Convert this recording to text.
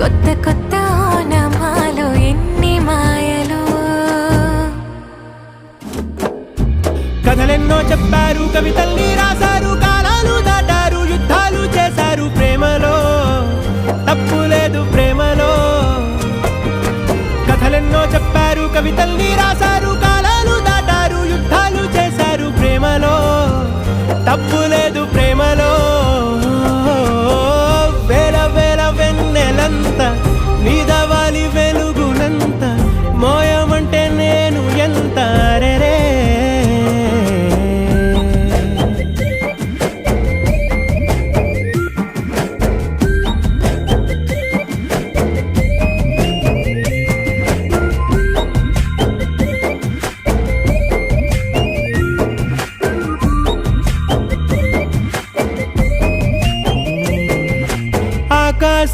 కొత్త కొత్త ఓనమాలు ఎన్ని మాయలు. కథలెన్నో చెప్పారు, కవితల్ని రాశారు, కాలాలు దాటారు, యుద్ధాలు చేశారు ప్రేమలో, తప్పు లేదు ప్రేమలో. కథలెన్నో చెప్పారు, కవితల్ని రాశారు, కాలాలు దాటారు, యుద్ధాలు చేశారు ప్రేమలో, తప్పు లేదు ప్రేమలో. వేల వేల వెన్నెలంత నీదవ